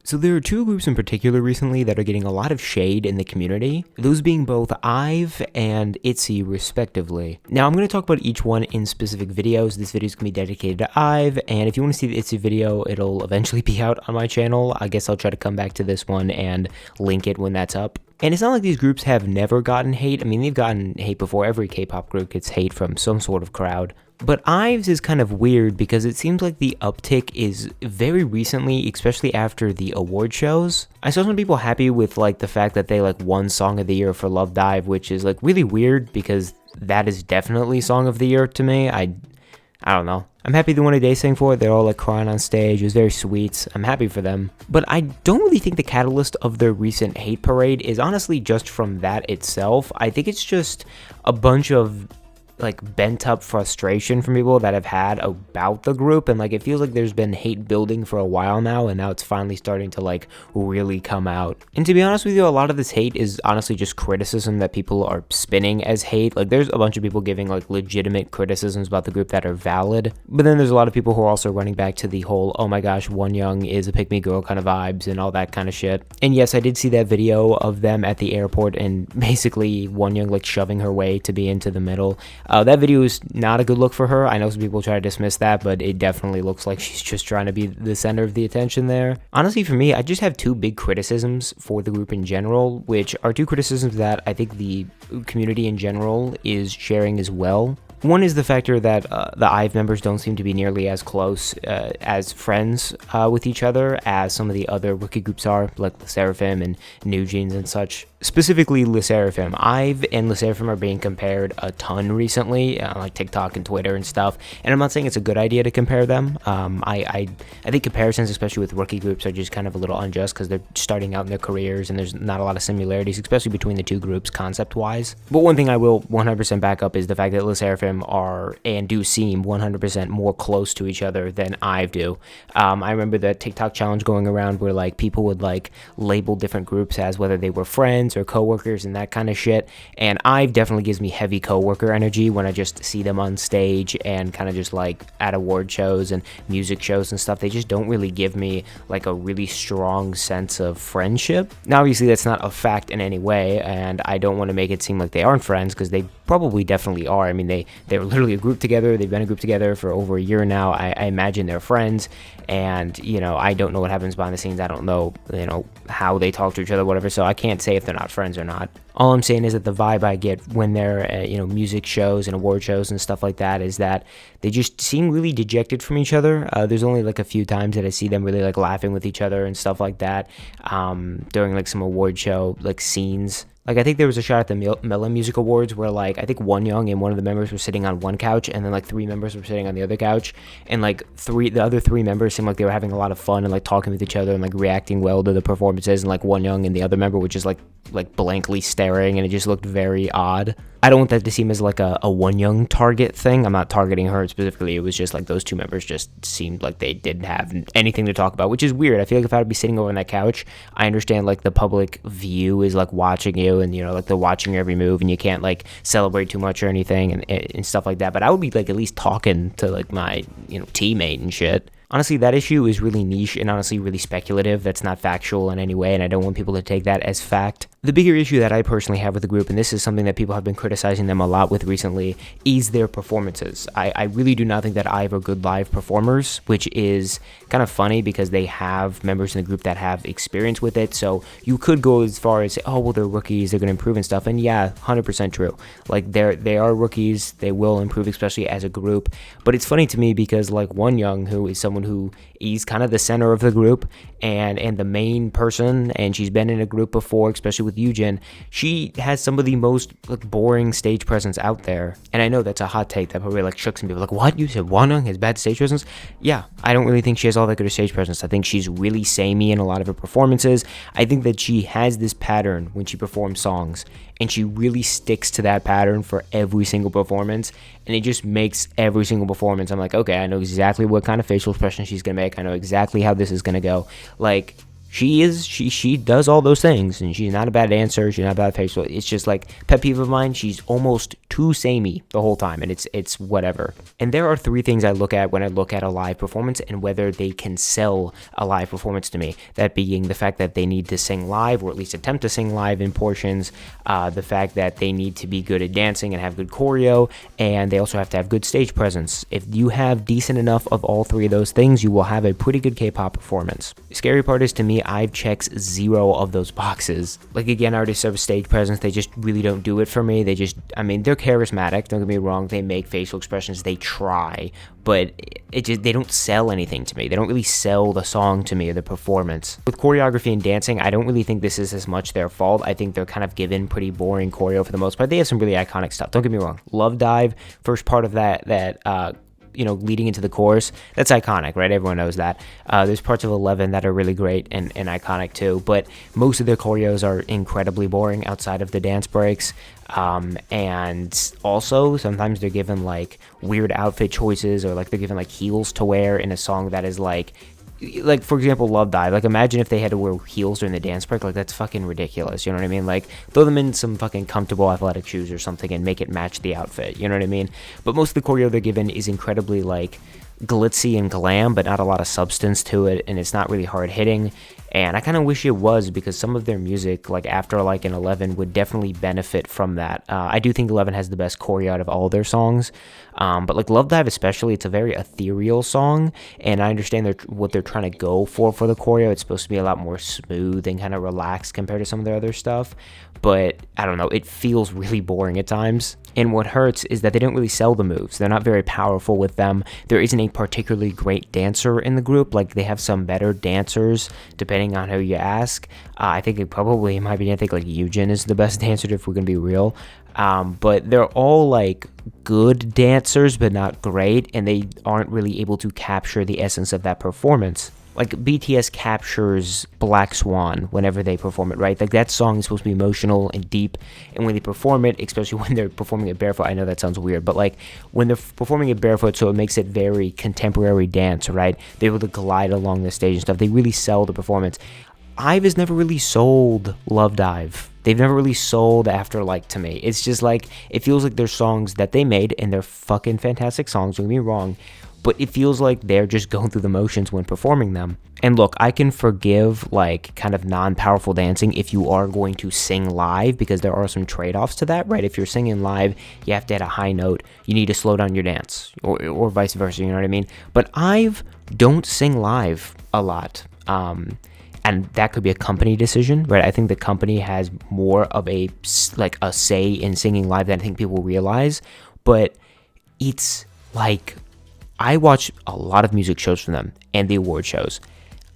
So there are two groups in particular recently that are getting a lot of shade in the community, those being both IVE and ITZY respectively. Now I'm going to talk about each one in specific videos. This video is going to be dedicated to IVE, and if you want to see the ITZY video, it'll eventually be out on my channel. I guess I'll try to come back to this one and link it when that's up. And it's not like these groups have never gotten hate. I mean, they've gotten hate before. Every K-pop group gets hate from some sort of crowd. But IVE's is kind of weird because it seems like the uptick is very recently, especially after the award shows. I saw some people happy with like the fact that they like won Song of the Year for Love Dive, which is like really weird because that is definitely Song of the Year to me. I don't know. I'm happy the one they sang for it. They're all like crying on stage. It was very sweet. I'm happy for them. But I don't really think the catalyst of their recent hate parade is honestly just from that itself. I think it's just a bunch of like bent up frustration from people that have had about the group, and like it feels like there's been hate building for a while now, and now it's finally starting to like really come out. And to be honest with you, a lot of this hate is honestly just criticism that people are spinning as hate. Like there's a bunch of people giving like legitimate criticisms about the group that are valid, but then there's a lot of people who are also running back to the whole oh my gosh, Wonyoung is a pick-me girl kind of vibes and all that kind of shit. And yes, I did see that video of them at the airport and basically Wonyoung like shoving her way to be into the middle. That video is not a good look for her. I know some people try to dismiss that, but it definitely looks like she's just trying to be the center of the attention there. Honestly, for me, I just have two big criticisms for the group in general, which are two criticisms that I think the community in general is sharing as well. One is the factor that the IVE members don't seem to be nearly as close as friends with each other as some of the other rookie groups are, like LE SSERAFIM and New Jeans and such. Specifically LE SSERAFIM. IVE and LE SSERAFIM are being compared a ton recently, like TikTok and Twitter and stuff, and I'm not saying it's a good idea to compare them. I think comparisons, especially with rookie groups, are just kind of a little unjust because they're starting out in their careers and there's not a lot of similarities, especially between the two groups concept-wise. But one thing I will 100% back up is the fact that LE SSERAFIM are and do seem 100% more close to each other than IVE do. I remember that TikTok challenge going around where like people would like label different groups as whether they were friends or coworkers and that kind of shit, and IVE definitely gives me heavy coworker energy when I just see them on stage and kind of just like at award shows and music shows and stuff. They just don't really give me like a really strong sense of friendship. Now obviously that's not a fact in any way, and I don't want to make it seem like they aren't friends because they probably definitely are. I mean, they were literally a group together. They've been a group together for over a year now. I imagine they're friends, and you know, I don't know what happens behind the scenes. I don't know, you know, how they talk to each other, whatever, so I can't say if they're not friends or not. All I'm saying is that the vibe I get when they're at, you know, music shows and award shows and stuff like that is that they just seem really dejected from each other. There's only like a few times that I see them really like laughing with each other and stuff like that during like some award show like scenes. Like, I think there was a shot at the Melon Music Awards where, like, I think Wonyoung and one of the members were sitting on one couch, and then, like, three members were sitting on the other couch, and, like, the other three members seemed like they were having a lot of fun and, like, talking with each other and, like, reacting well to the performances, and, like, Wonyoung and the other member were just, like blankly staring, and it just looked very odd. I don't want that to seem as, like, a Wonyoung target thing. I'm not targeting her specifically. It was just, like, those two members just seemed like they didn't have anything to talk about, which is weird. I feel like if I would be sitting over on that couch, I understand, like, the public view is, like, watching you, and, you know, like, they're watching your every move, and you can't, like, celebrate too much or anything and stuff like that, but I would be, like, at least talking to, like, my, you know, teammate and shit. Honestly, that issue is really niche and honestly really speculative. That's not factual in any way, and I don't want people to take that as fact. The bigger issue that I personally have with the group, and this is something that people have been criticizing them a lot with recently, is their performances. I really do not think that IVE are good live performers, which is kind of funny because they have members in the group that have experience with it, so you could go as far as say, oh, well, they're rookies, they're going to improve and stuff, and yeah, 100% true. Like, they are rookies, they will improve, especially as a group, but it's funny to me because, like, Wonyoung, who is someone who is kind of the center of the group and the main person, and she's been in a group before, especially with Eugen, she has some of the most like boring stage presence out there. And I know that's a hot take that probably like shook some people, like, what, you said Wonyoung has bad stage presence? Yeah, I don't really think she has all that good of stage presence. I think she's really samey in a lot of her performances. I think that she has this pattern when she performs songs, and she really sticks to that pattern for every single performance, and it just makes every single performance, I'm like, okay, I know exactly what kind of facial expression she's gonna make, I know exactly how this is gonna go. Like, She does all those things, and she's not a bad dancer, she's not a bad facial. It's just like pet peeve of mine, she's almost too samey the whole time, and it's whatever. And there are 3 things I look at when I look at a live performance and whether they can sell a live performance to me. That being the fact that they need to sing live, or at least attempt to sing live in portions, the fact that they need to be good at dancing and have good choreo, and they also have to have good stage presence. If you have decent enough of all 3 of those things, you will have a pretty good K-pop performance. The scary part is, to me, IVE checks 0 of those boxes. Like, again, artists have a stage presence, they just really don't do it for me. They're charismatic, don't get me wrong, they make facial expressions, they try, but they don't sell anything to me. They don't really sell the song to me or the performance. With choreography and dancing, I don't really think this is as much their fault. I think they're kind of given pretty boring choreo for the most part. They have some really iconic stuff, don't get me wrong. Love Dive, first part of that leading into the chorus, that's iconic, right? Everyone knows that. There's parts of 11 that are really great and iconic too, but most of their choreos are incredibly boring outside of the dance breaks. And also sometimes they're given like weird outfit choices, or like they're given like heels to wear in a song that is like for example, Love Dive. Like, imagine if they had to wear heels during the dance break. Like, that's fucking ridiculous, you know what I mean? Like, throw them in some fucking comfortable athletic shoes or something and make it match the outfit, you know what I mean? But most of the choreo they're given is incredibly, like, glitzy and glam, but not a lot of substance to it, and it's not really hard hitting. And I kind of wish it was, because some of their music, like after like an 11, would definitely benefit from that. I do think 11 has the best choreo out of all their songs, but like Love Dive especially, it's a very ethereal song, and I understand what they're trying to go for the choreo. It's supposed to be a lot more smooth and kind of relaxed compared to some of their other stuff, but I don't know, it feels really boring at times. And what hurts is that they don't really sell the moves. They're not very powerful with them. There isn't a particularly great dancer in the group. Like, they have some better dancers, depending on who you ask. I think it probably, in my opinion, I think like Eugen is the best dancer, if we're gonna be real. But they're all like good dancers, but not great, and they aren't really able to capture the essence of that performance. Like, BTS captures Black Swan whenever they perform it, right? Like, that song is supposed to be emotional and deep, and when they perform it, especially when they're performing it barefoot, I know that sounds weird, but like, when they're performing it barefoot, so it makes it very contemporary dance, right? They're able to glide along the stage and stuff. They really sell the performance. IVE has never really sold Love Dive. They've never really sold Afterlife to me. It's just like, it feels like they're songs that they made, and they're fucking fantastic songs, don't get me wrong, but it feels like they're just going through the motions when performing them. And look, I can forgive like kind of non-powerful dancing if you are going to sing live, because there are some trade-offs to that, right? If you're singing live, you have to hit a high note, you need to slow down your dance, or vice versa, you know what I mean? But IVE don't sing live a lot, and that could be a company decision, right? I think the company has more of a say in singing live than I think people realize, but it's like, I watch a lot of music shows from them and the award shows.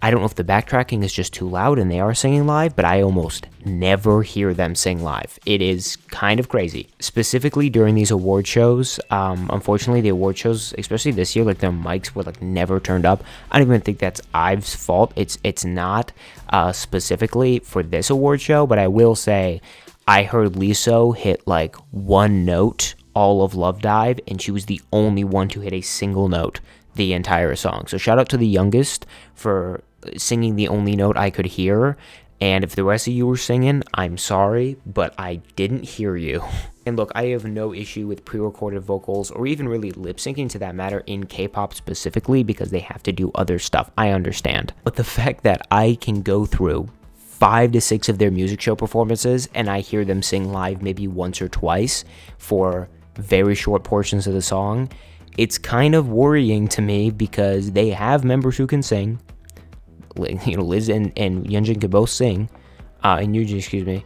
I don't know if the backtracking is just too loud and they are singing live, but I almost never hear them sing live. It is kind of crazy. Specifically during these award shows, unfortunately the award shows, especially this year, like their mics were like never turned up. I don't even think that's IVE's fault. It's not specifically for this award show, but I will say I heard Lizzo hit like one note all of Love Dive, and she was the only one to hit a single note the entire song. So shout out to the youngest for singing the only note I could hear, and if the rest of you were singing, I'm sorry, but I didn't hear you. And look, I have no issue with pre-recorded vocals, or even really lip syncing to that matter, in K-pop specifically, because they have to do other stuff. I understand. But the fact that I can go through 5 to 6 of their music show performances and I hear them sing live maybe once or twice for very short portions of the song, it's kind of worrying to me, because they have members who can sing. You know, Liz and Yeonjun can both sing, and Eugene, excuse me.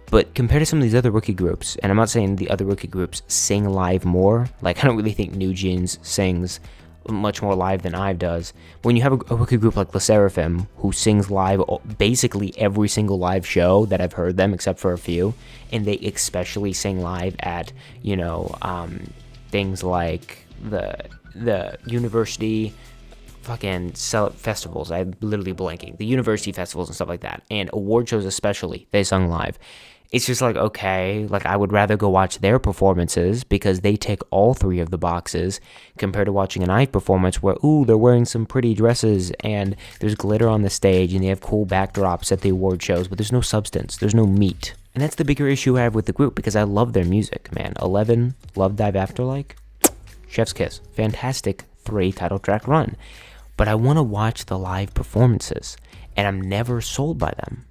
But compared to some of these other rookie groups, and I'm not saying the other rookie groups sing live more, like I don't really think New Jeans sings much more live than IVE does. When you have a rookie group like LE SSERAFIM, who sings live basically every single live show that I've heard them, except for a few, and they especially sing live at, you know, things like the university fucking festivals. I'm literally blanking. The university festivals and stuff like that, and award shows especially. They sung live. It's just like, okay, like I would rather go watch their performances because they tick all three of the boxes compared to watching an IVE performance where, ooh, they're wearing some pretty dresses and there's glitter on the stage and they have cool backdrops at the award shows, but there's no substance, there's no meat. And that's the bigger issue I have with the group because I love their music, man. 11, Love Dive Afterlike, chef's kiss. Fantastic 3 title track run. But I want to watch the live performances and I'm never sold by them.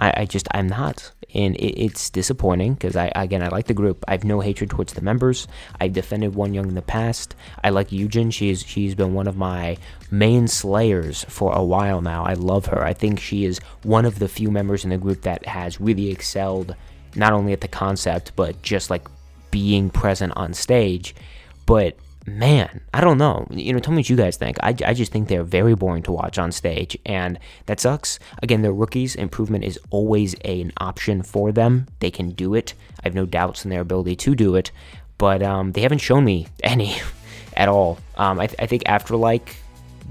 I'm not, and it's disappointing because I like the group. I have no hatred towards the members. I've defended One Young in the past. I like Yujin. She's been one of my main slayers for a while now. I love her. I think she is one of the few members in the group that has really excelled, not only at the concept but just like being present on stage. But man, I don't know. Tell me what you guys think. I just think they're very boring to watch on stage, and that sucks. Again, they're rookies. Improvement is always an option for them. They can do it. I have no doubts in their ability to do it, but they haven't shown me any at all. I think Afterlike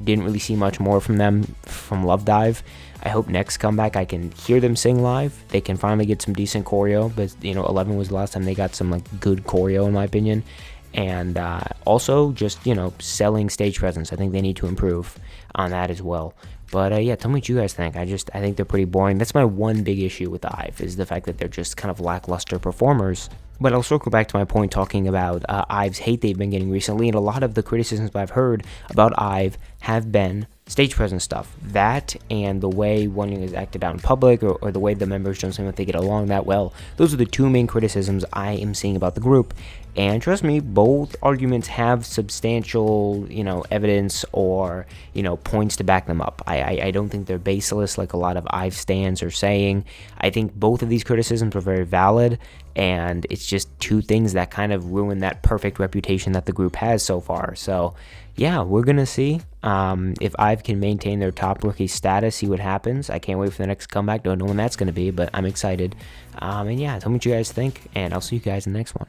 didn't really see much more from them from Love Dive. I hope next comeback I can hear them sing live. They can finally get some decent choreo, but 11 was the last time they got some like good choreo in my opinion. And also just, selling stage presence. I think they need to improve on that as well. But yeah, tell me what you guys think. I think they're pretty boring. That's my one big issue with IVE is the fact that they're just kind of lackluster performers. But I'll circle back to my point talking about IVE's hate they've been getting recently. And a lot of the criticisms I've heard about IVE have been stage presence stuff. That and the way One Young is acted out in public or the way the members don't seem like they get along that well. Those are the two main criticisms I am seeing about the group. And trust me, both arguments have substantial, evidence or, points to back them up. I don't think they're baseless like a lot of IVE stans are saying. I think both of these criticisms are very valid, and it's just two things that kind of ruin that perfect reputation that the group has so far. So, yeah, we're going to see if IVE can maintain their top rookie status, see what happens. I can't wait for the next comeback. Don't know when that's going to be, but I'm excited. And yeah, tell me what you guys think, and I'll see you guys in the next one.